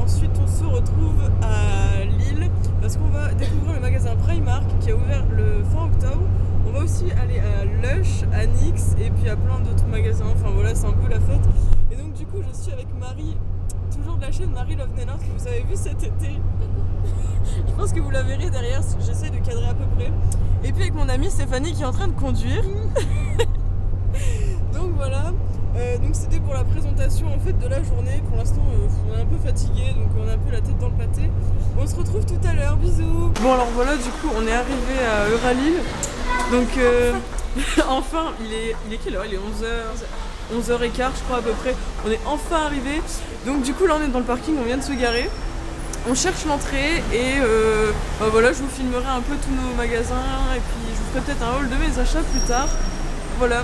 ensuite on se retrouve à Lille parce qu'on va découvrir le magasin Primark qui a ouvert le fin octobre. On va aussi aller à Lush, à Nyx et puis à plein d'autres magasins, enfin voilà, c'est un peu la fête. Et donc du coup je suis avec Marie, toujours de la chaîne Marie Love Nail Art que vous avez vu cet été. Je pense que vous la verrez derrière, j'essaie de cadrer à peu près. Et puis avec mon amie Stéphanie qui est en train de conduire. Donc voilà, donc c'était pour la présentation en fait de la journée. Pour l'instant on est un peu fatigué, donc on a un peu la tête dans le pâté. On se retrouve tout à l'heure, bisous. Bon alors voilà, du coup on est arrivé à Euralille. Donc enfin, il est quelle heure? Il est 11h15 je crois à peu près. On est enfin arrivé. Donc du coup là on est dans le parking, on vient de se garer. On cherche l'entrée et voilà, je vous filmerai un peu tous nos magasins et puis je vous ferai peut-être un haul de mes achats plus tard. Voilà.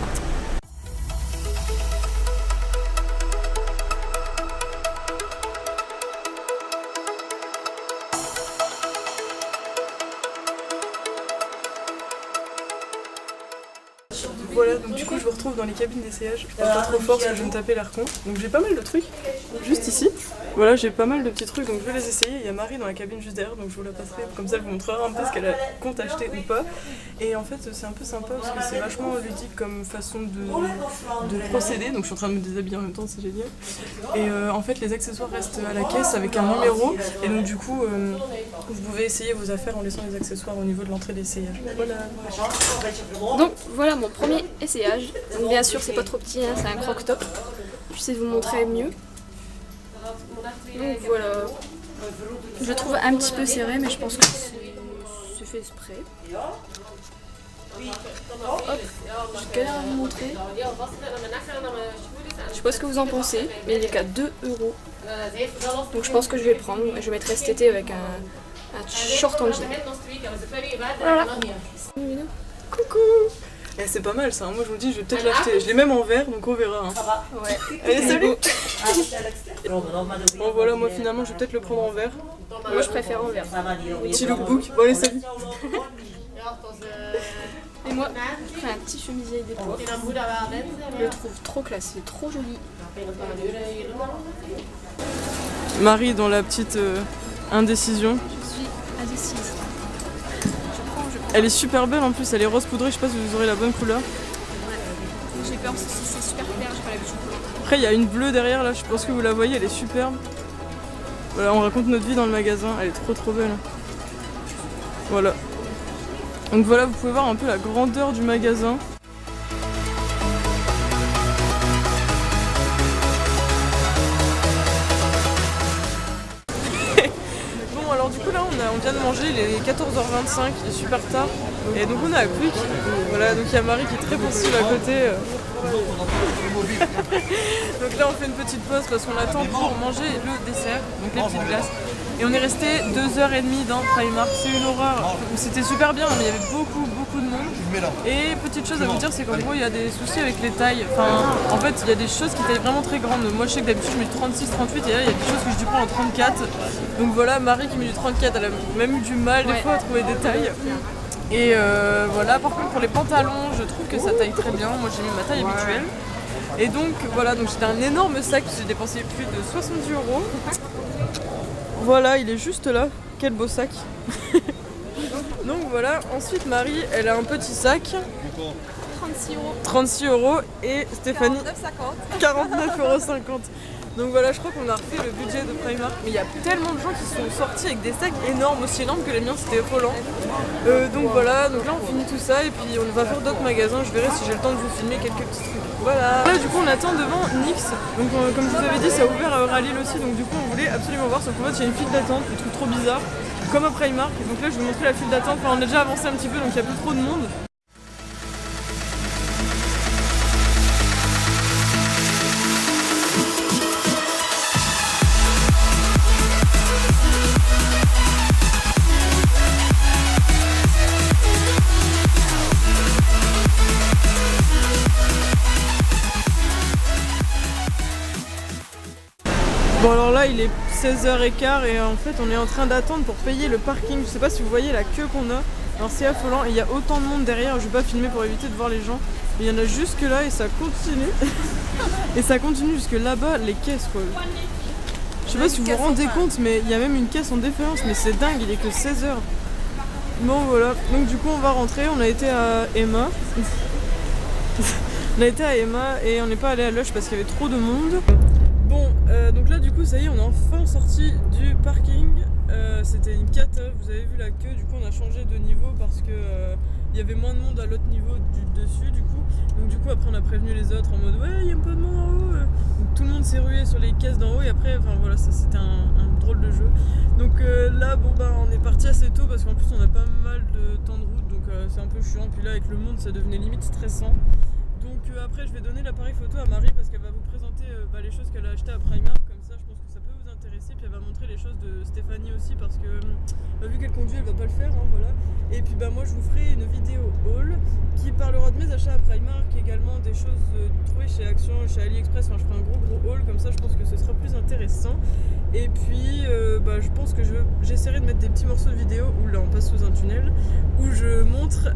Voilà, donc du coup je vous retrouve dans les cabines d'essayage. Je parle pas trop fort parce que je vais me taper l'air con. Donc j'ai pas mal de trucs, juste ici. Voilà, j'ai pas mal de petits trucs, donc je vais les essayer. Il y a Marie dans la cabine juste derrière, donc je vous la passerai. Comme ça, elle vous montrera un peu ce qu'elle compte acheter ou pas. Et en fait, c'est un peu sympa parce que c'est vachement ludique comme façon de procéder. Donc je suis en train de me déshabiller en même temps, c'est génial. Et en fait, les accessoires restent à la caisse avec un numéro. Et donc du coup, vous pouvez essayer vos affaires en laissant les accessoires au niveau de l'entrée d'essayage. Voilà. Donc voilà mon premier essayage. Donc bien sûr c'est pas trop petit, hein, c'est un croque-top. J'essaie de vous montrer mieux. Donc voilà. Je le trouve un petit peu serré mais je pense que c'est fait exprès. Hop, je galère à vous montrer. Je sais pas ce que vous en pensez, mais il est qu'à 2 €. Donc je pense que je vais le prendre. Je vais mettre cet été avec un short en jean. Voilà. Coucou! Eh, c'est pas mal ça, moi je me dis je vais peut-être l'acheter. Je l'ai même en vert donc on verra. Hein. Ouais. Allez, salut! Bon voilà, moi finalement je vais peut-être le prendre en vert. Moi je préfère en vert. Petit lookbook. Bon allez, salut! Et moi, je ferai un petit chemisier des pois. Je le trouve trop classe, c'est trop joli. Marie dans la petite indécision. Je suis indécise. Elle est super belle en plus, elle est rose poudrée, je sais pas si vous aurez la bonne couleur. Ouais. J'ai peur si c'est super clair, j'ai pas l'habitude. Après il y a une bleue derrière là, je pense que vous la voyez, elle est superbe. Voilà, on raconte notre vie dans le magasin, elle est trop belle. Voilà. Donc voilà, vous pouvez voir un peu la grandeur du magasin. Bon alors du coup là on vient de manger, il est 14h25, il est super tard. Et donc on est à Quick. Voilà, donc il y a Marie qui est très pensive à côté. Donc là on fait une petite pause parce qu'on attend pour manger le dessert, donc les petites glaces. Et on est resté 2h30 dans Primark, c'est une horreur. C'était super bien mais il y avait beaucoup de monde. Et petite chose à vous dire, c'est qu'en gros il y a des soucis avec les tailles. Enfin en fait il y a des choses qui taillent vraiment très grandes. Moi je sais que d'habitude je mets 36, 38 et là il y a des choses que je dû prendre en 34. Donc voilà, Marie qui met du 34, elle a même eu du mal des fois à trouver des tailles. Et voilà, par contre pour les pantalons, je trouve que ça taille très bien. Moi j'ai mis ma taille habituelle. Et donc voilà, donc c'était un énorme sac, j'ai dépensé plus de 70 €. Voilà, il est juste là. Quel beau sac. Donc voilà, ensuite Marie, elle a un petit sac. 36 €. 36 € et Stéphanie 49,50 €. Donc voilà, je crois qu'on a refait le budget de Primark. Mais il y a tellement de gens qui sont sortis avec des sacs énormes, aussi énormes que les miens, c'était affolant. Donc voilà, donc là on finit tout ça et puis on va faire d'autres magasins. Je verrai si j'ai le temps de vous filmer quelques petits trucs. Voilà. Là du coup on attend devant Nyx. Donc comme je vous avais dit, ça a ouvert à Euralille aussi. Donc du coup on voulait absolument voir, sauf qu'en fait il y a une file d'attente, je trouve trop bizarre. Comme à Primark. Donc là je vais vous montrer la file d'attente. Enfin, on a déjà avancé un petit peu donc il y a plus trop de monde. Bon alors là il est 16h15 et en fait on est en train d'attendre pour payer le parking. Je sais pas si vous voyez la queue qu'on a. Alors c'est affolant et il y a autant de monde derrière, je vais pas filmer pour éviter de voir les gens. Mais il y en a jusque là et ça continue. Et ça continue jusque là-bas, les caisses quoi. Je sais pas si vous vous rendez compte, mais il y a même une caisse en défaillance, mais c'est dingue, il est que 16h. Bon voilà, donc du coup on va rentrer, on a été à Emma. On a été à Emma et on n'est pas allé à Lush parce qu'il y avait trop de monde. Bon, donc là du coup ça y est, on est enfin sorti du parking. C'était une cata, vous avez vu la queue, du coup on a changé de niveau parce que il y avait moins de monde à l'autre niveau du dessus du coup. Donc du coup après on a prévenu les autres en mode ouais il y a pas de monde en haut. Donc tout le monde s'est rué sur les caisses d'en haut et après enfin voilà ça c'était un drôle de jeu. Donc là bon bah on est parti assez tôt parce qu'en plus on a pas mal de temps de route donc c'est un peu chiant. Puis là avec le monde ça devenait limite stressant. Donc après je vais donner l'appareil photo à Marie parce qu'elle va vous présenter les choses qu'elle a achetées à Primark, comme ça je pense que ça peut vous intéresser, puis elle va montrer les choses de Stéphanie aussi parce que vu qu'elle conduit elle va pas le faire hein, voilà. Et puis moi je vous ferai une vidéo haul qui parlera de mes achats à Primark, également des choses trouvées chez Action, chez AliExpress, enfin je ferai un gros haul comme ça je pense que ce sera plus intéressant. Et puis je pense que j'essaierai de mettre des petits morceaux de vidéo où là on passe sous un tunnel où je montre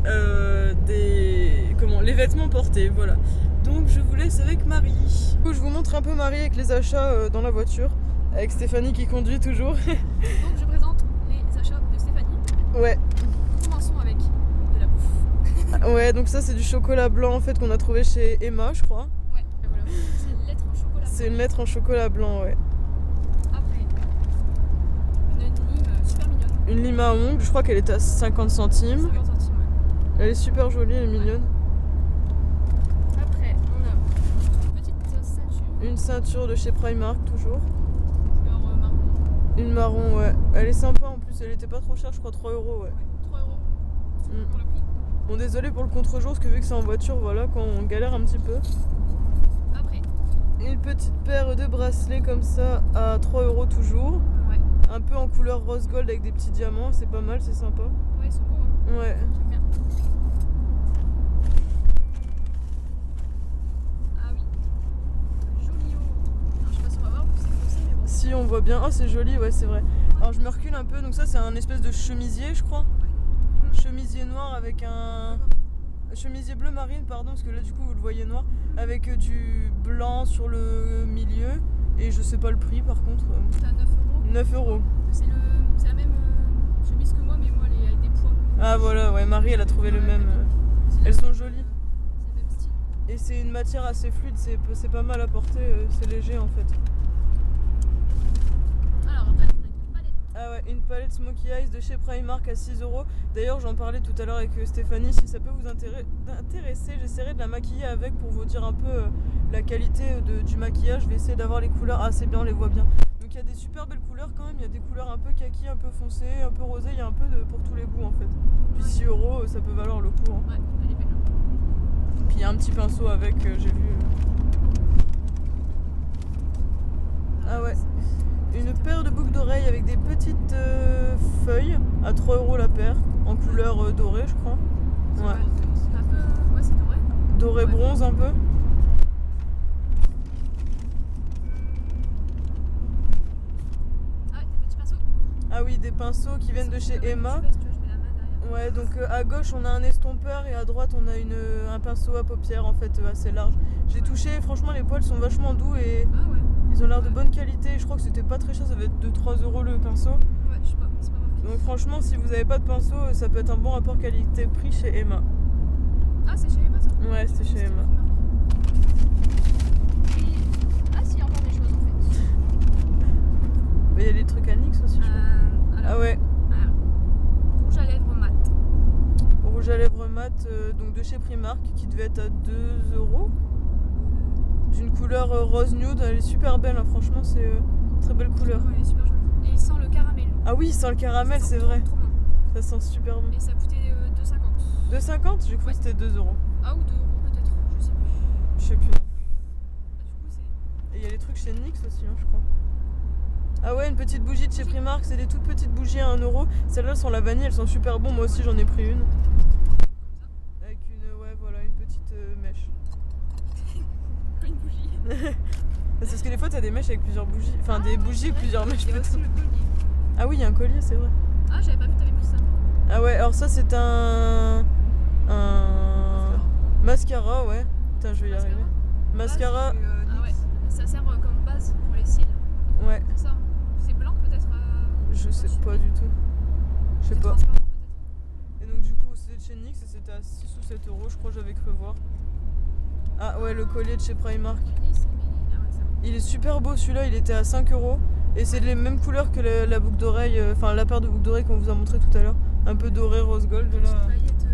les vêtements portés, voilà. Donc je vous laisse avec Marie. Du coup, je vous montre un peu Marie avec les achats dans la voiture, avec Stéphanie qui conduit toujours. Donc je présente les achats de Stéphanie. Ouais. Commençons avec de la bouffe. Ouais, donc ça c'est du chocolat blanc en fait qu'on a trouvé chez Emma je crois. Ouais, voilà. C'est une lettre en chocolat blanc. C'est une lettre en chocolat blanc, ouais. Après, une lime super mignonne. Une lime à ongles, je crois qu'elle est à 50 centimes. 50 centimes, ouais. Elle est super jolie, elle est mignonne. Après, on a une petite ceinture. Une ceinture de chez Primark toujours. Couleur marron. Une marron, ouais. Elle est sympa en plus, elle était pas trop chère, je crois 3 € ouais. Ouais, 3 euros Mm. pour le prix. Bon désolé pour le contre-jour parce que vu que c'est en voiture, voilà, quand on galère un petit peu. Après, Une petite paire de bracelets comme ça à 3 € toujours. ouais. Un peu en couleur rose gold avec des petits diamants, c'est pas mal, c'est sympa. Ouais, ils sont beaux, hein. Ouais. J'aime bien. Ah oui. Joli haut. Alors, je sais pas si on va voir, c'est foncé, mais bon. Si on voit bien, oh c'est joli, ouais c'est vrai. Alors je me recule un peu, donc ça c'est un espèce de chemisier je crois. Chemisier noir avec un... Chemisier bleu marine pardon, parce que là du coup vous le voyez noir. Avec du blanc sur le milieu. Et je sais pas le prix par contre. C'est à 9 euros. 9 €. C'est la même chemise que moi, mais moi elle est avec des points. Ah voilà, ouais, Marie elle a trouvé le même. C'est Elles sont jolies. le même style. Et c'est une matière assez fluide, c'est pas mal à porter, c'est léger en fait. Alors après, on a une palette. Ah ouais, une palette Smoky Eyes de chez Primark à 6 €. D'ailleurs j'en parlais tout à l'heure avec Stéphanie, si ça peut vous intéresser, j'essaierai de la maquiller avec pour vous dire un peu la qualité du maquillage. Je vais essayer d'avoir les couleurs assez bien, on les voit bien. Donc il y a des super belles couleurs quand même, il y a des couleurs un peu kaki, un peu foncé, un peu rosé, il y a un peu pour tous les goûts en fait. Puis 6 € ça peut valoir le coup. Hein. Ouais, elle est belle. Puis il y a un petit pinceau avec, j'ai vu. Ah ouais. Une paire de boucles d'oreilles avec des petites feuilles à 3 € la paire, en couleur dorée je crois. Ouais. C'est un peu... Ouais, c'est doré. Doré Ouais. bronze un peu. Ah ouais, des petits pinceaux. Ah oui, des pinceaux qui viennent de chez Emma. Je mets la main derrière. Ouais, donc à gauche on a un estompeur et à droite on a un pinceau à paupières en fait assez large. J'ai touché, franchement les poils sont vachement doux et Ah ouais. ils ont l'air de bonne qualité. Je crois que c'était pas très cher, ça va être 2-3 € le pinceau. Ouais, je sais pas, c'est pas marqué. Donc franchement si vous avez pas de pinceau, ça peut être un bon rapport qualité-prix chez Emma. Ah, c'est chez Emma ça. Ouais, c'était chez Emma. Ah si, il y a encore des choses en fait. Il y a les trucs à NYX aussi je crois. Alors, Ah ouais, rouge à lèvres mat. rouge à lèvres mat donc de chez Primark qui devait être à 2 €. D'une couleur rose nude, elle est super belle, hein. Franchement c'est très belle couleur. Ouais, elle est super jolie. Et il sent le caramel. Ah oui, sans le caramel c'est vrai, Trop bon. ça sent super bon. Et ça coûtait 2,50. 2,50 ? J'ai cru que c'était 2 €. Ah ou 2 euros peut-être, je sais plus. Je sais plus. Bah, du coup c'est... Et il y a les trucs chez NYX aussi, hein, je crois. Ah ouais, une petite bougie de chez Primark, c'est des toutes petites bougies à 1 €. Celles-là sont la vanille, elles sont super bonnes. Moi aussi j'en ai pris une. Avec une petite mèche. Une bougie. C'est parce que des fois t'as des mèches avec plusieurs bougies. Enfin des bougies avec plusieurs mèches Il y a aussi petites. le collier. Ah oui, il y a un collier, c'est vrai. Ah, j'avais pas vu que t'avais pris ça. Ah ouais, alors ça c'est un mascara, ouais. Putain, je vais y arriver. Mascara, Ah ouais, ça sert comme base pour les cils. ouais. C'est ça. sais pas du tout. Je sais C'est pas. transparent, peut-être. Et donc du coup c'était de chez NYX et c'était à 6 ou 7 euros, je crois que j'avais cru voir. Ah ouais, le collier de chez Primark. Ah ouais, c'est bon. Il est super beau celui-là, il était à 5 euros. Et c'est les mêmes couleurs que la boucle d'oreille, enfin la paire de boucles d'oreilles qu'on vous a montré tout à l'heure. Un peu doré, rose gold Des là. petites paillettes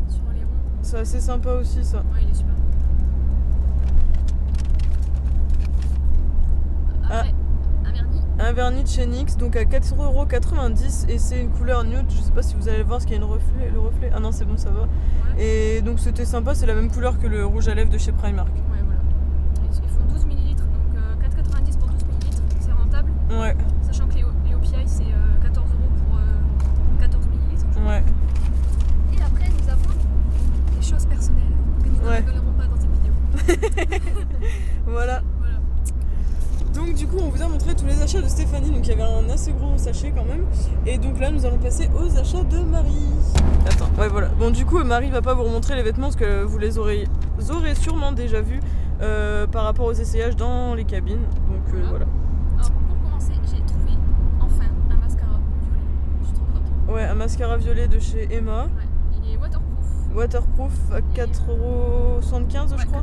sur les ronds. C'est assez sympa aussi ça. Ouais, il est super. Après, un vernis. Un vernis de chez NYX, donc à 4,90€ et c'est une couleur nude. Je sais pas si vous allez voir ce qu'il y a le reflet. Ah non, c'est bon, ça va. Ouais. Et donc c'était sympa, c'est la même couleur que le rouge à lèvres de chez Primark. Ouais, voilà. Ils font 12 ml, donc 4,90 pour 12 ml, c'est rentable. Ouais, Sachant que les OPI c'est 14 euros pour 14 ml. ouais. Et après, nous avons des choses personnelles que nous ne Ouais. révélerons pas dans cette vidéo. Voilà. Voilà. Donc du coup on vous a montré tous les achats de Stéphanie, donc il y avait un assez gros sachet quand même. Et donc là nous allons passer aux achats de Marie. Attends, ouais voilà. Bon du coup Marie va pas vous remontrer les vêtements parce que vous les aurez sûrement déjà vus par rapport aux essayages dans les cabines. Donc voilà. Alors pour commencer, j'ai trouvé enfin un mascara violet. Je suis trop contente. Ouais, un mascara violet de chez Emma. Ouais. Il est waterproof. Waterproof à 4,75€ je crois. 4,75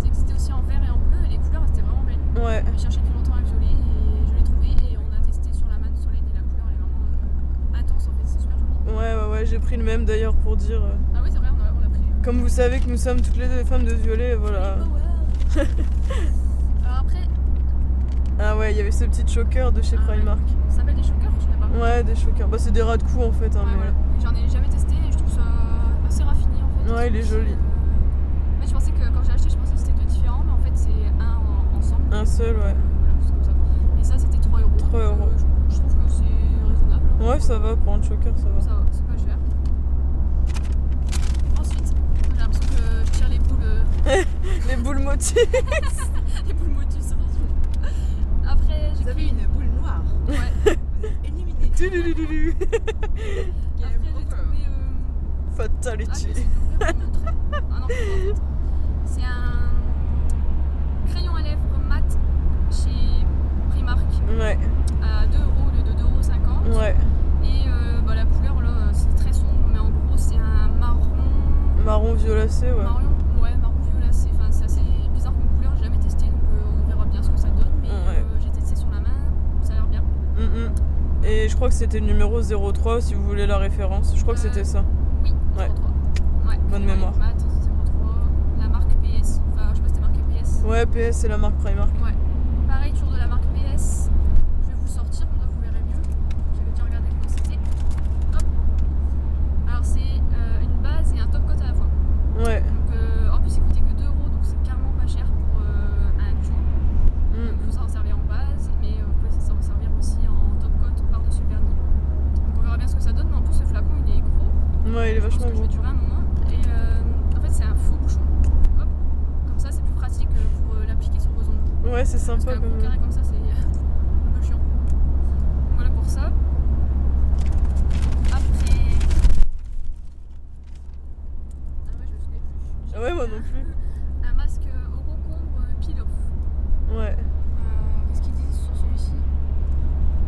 €. Et c'était aussi en vert et en bleu et les couleurs étaient vraiment belles. Ouais. J'ai cherché depuis longtemps un violet et je l'ai trouvé et on a testé sur la main de soleil et la couleur elle est vraiment intense en fait, c'est super joli. Ouais, j'ai pris le même d'ailleurs pour dire. Ah oui c'est vrai, on l'a pris. Comme vous savez que nous sommes toutes les deux femmes de violet, voilà. Alors après, Ah ouais, il y avait ce petit choker de chez Ah ouais. Primark. ça s'appelle des chokers, je sais pas. Ouais, des chokers. Bah c'est des ras de cou en fait. Hein, Ouais, mais... voilà. J'en ai jamais testé et je trouve ça assez raffiné en fait. Ouais, il est joli. Mais je pensais que quand j'ai acheté, je pensais que c'était deux différents, mais en fait c'est un ensemble. Un seul, ouais. Voilà, c'est comme ça. Et ça c'était 3 €. 3 €. Je trouve que c'est raisonnable. Ouais, ça va, pour un choker, ça va. Ça va, c'est pas cher. Ensuite, j'ai l'impression que je tire les boules. Les boules motifs. Les boules motus, attention. Après, j'ai Vous avez pris une boule noire. Ouais. Vous êtes éliminé. Tulululu. Après, j'ai trouvé. Ah, Fatality. je vais l'ouvrir pour vous montrer. Ah non, c'est pas en fait. C'est un crayon à lèvres mat chez Primark Ouais, à 2 € au lieu de 2,50 €. ouais. Et bah, la couleur là, c'est très sombre, mais en gros, c'est un marron. Marron violacé, ouais. Marron violacé. Enfin, c'est assez bizarre comme couleur, j'ai jamais testé, donc on verra bien ce que ça donne. Mais Ouais. j'ai testé sur la main, ça a l'air bien. Et je crois que c'était le numéro 03 si vous voulez la référence. Je crois que c'était ça. Oui, Ouais. 03. Ouais, Bonne crayon mémoire. mat, 03. La marque PS. Enfin, je sais pas si c'était marqué PS. Ouais, PS c'est la marque Primark. Ouais. Pareil, toujours de la marque PS. Je vais vous le sortir, comme ça vous verrez mieux. J'avais déjà regardé comment c'était. Hop. Alors, c'est une base et un top coat à la fois. Ouais. Donc, en plus, il coûtait que 2 €, donc c'est carrément pas cher pour un duo. Donc, vous en servir en base, mais vous pouvez s'en servir aussi en top coat par-dessus le vernis. Donc, on verra bien ce que ça donne, mais en plus, le flacon il est gros. Ouais, il est Je pense vachement que je beau. vais durer un moment. Et en fait, c'est un faux bouchon. Hop. Comme ça, c'est plus pratique pour l'appliquer sur vos ongles. Ouais, c'est Parce sympa qu'un comme. gros carré comme ça, c'est un peu chiant. Voilà pour ça. Après. Ah ouais, je me souviens plus. Ah ouais, moi non plus. Un masque au concombre peel-off. Ouais, Qu'est-ce qu'ils disent sur celui-ci?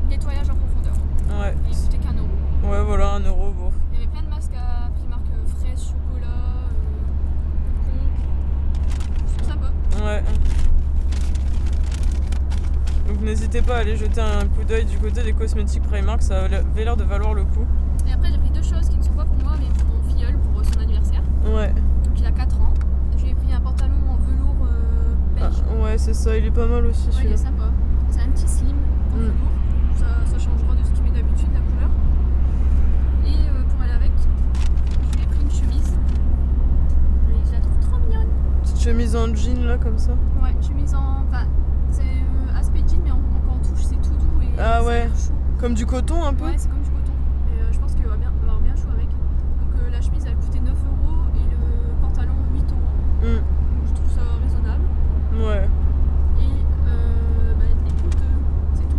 Nettoyage en profondeur. ouais. Et il coûtait qu'1 €. Ouais, voilà, 1 €, bon. Il y avait plein de masques à Primark fraise, chocolat, concombre. C'est sympa. Ouais. Donc n'hésitez pas à aller jeter un coup d'œil du côté des cosmétiques Primark, ça avait l'air de valoir le coup. Et après, j'ai pris deux choses qui ne sont pas pour moi, mais pour mon filleul pour son anniversaire. Ouais. Donc il a 4 ans. Je lui ai pris un pantalon en velours Ah, beige. ouais, c'est ça, il est pas mal aussi Ouais, il celui-là. est sympa. C'est un petit slim en velours. Ça changera de ce qu'il met d'habitude, la couleur. Et pour aller avec, je lui ai pris une chemise. Et je la trouve trop mignonne. Petite chemise en jean là, comme ça. Ouais, chemise en. Enfin, c'est aspect jean, mais quand on touche, c'est tout doux et Ah ça a ouais. l'air chaud. Comme du coton un peu. Ouais, c'est comme du coton. Et je pense qu'il va avoir bien chaud avec. Donc la chemise, elle coûtait 9 € et le pantalon 8 €. Mm. Donc, je trouve ça raisonnable. Ouais, Et bah, écoute, c'est tout.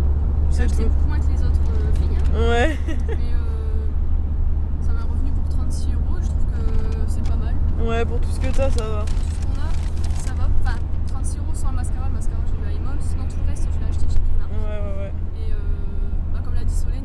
J'ai c'est acheté tout. beaucoup moins que les autres filles, hein. Ouais, Mais ça m'a revenu pour 36 €. Je trouve que c'est pas mal. ouais, pour tout ce que t'as, ça va. Tout ce qu'on a, ça va. Enfin, 36 € sans le mascara. Le mascara, j'ai eu à Imol. Sinon, tout le reste, je l'ai acheté chez Primark. Ouais. Et bah, comme l'a dit Soleil,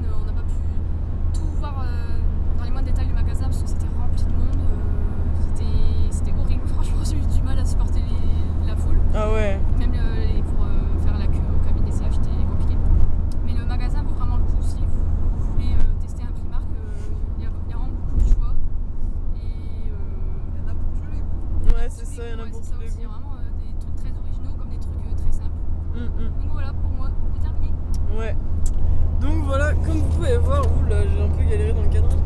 Donc voilà, pour moi, c'est terminé. Ouais. Donc voilà, comme vous pouvez voir, oula, j'ai un peu galéré dans le cadrage.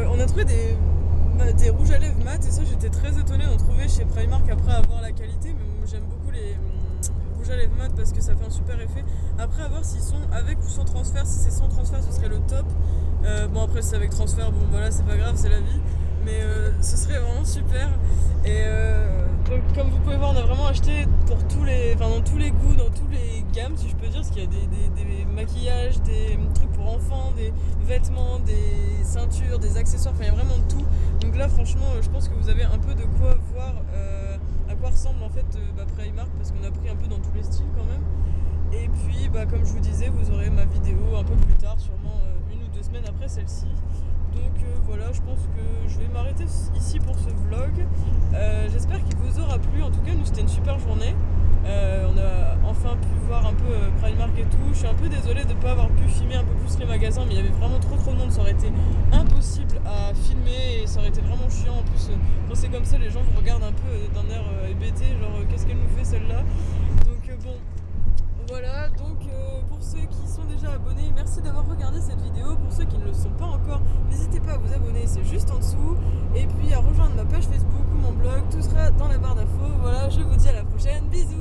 On a trouvé des rouges à lèvres mat et ça j'étais très étonnée d'en trouver chez Primark après avoir la qualité, mais moi, j'aime beaucoup les rouges à lèvres mat parce que ça fait un super effet. Après à voir s'ils sont avec ou sans transfert, si c'est sans transfert ce serait le top. Bon après si c'est avec transfert, bon voilà c'est pas grave, c'est la vie, mais ce serait vraiment super. Et donc comme vous pouvez voir on a vraiment acheté pour dans tous les goûts, dans tous les gammes si je peux dire, parce qu'il y a des maquillages, des trucs pour enfants, des vêtements, des ceintures, des accessoires, enfin il y a vraiment de tout. Donc là franchement je pense que vous avez un peu de quoi voir à quoi ressemble en fait Primark, parce qu'on a pris un peu dans tous les styles quand même. Et puis comme je vous disais, vous aurez ma vidéo un peu plus tard, sûrement 1 ou 2 semaines après celle-ci. Donc voilà, je pense que je vais m'arrêter ici pour ce vlog. J'espère qu'il vous aura plu. En tout cas, nous c'était une super journée. On a enfin pu voir un peu Primark et tout. Je suis un peu désolée de ne pas avoir pu filmer un peu plus les magasins, mais il y avait vraiment trop de monde. Ça aurait été impossible à filmer et ça aurait été vraiment chiant. En plus, quand c'est comme ça, les gens vous regardent un peu d'un air hébété, genre qu'est-ce qu'elle nous fait celle-là. Donc bon. Voilà, donc pour ceux qui sont déjà abonnés, merci d'avoir regardé cette vidéo. Pour ceux qui ne le sont pas encore, n'hésitez pas à vous abonner, c'est juste en dessous. Et puis à rejoindre ma page Facebook ou mon blog, tout sera dans la barre d'infos. Voilà, je vous dis à la prochaine, bisous.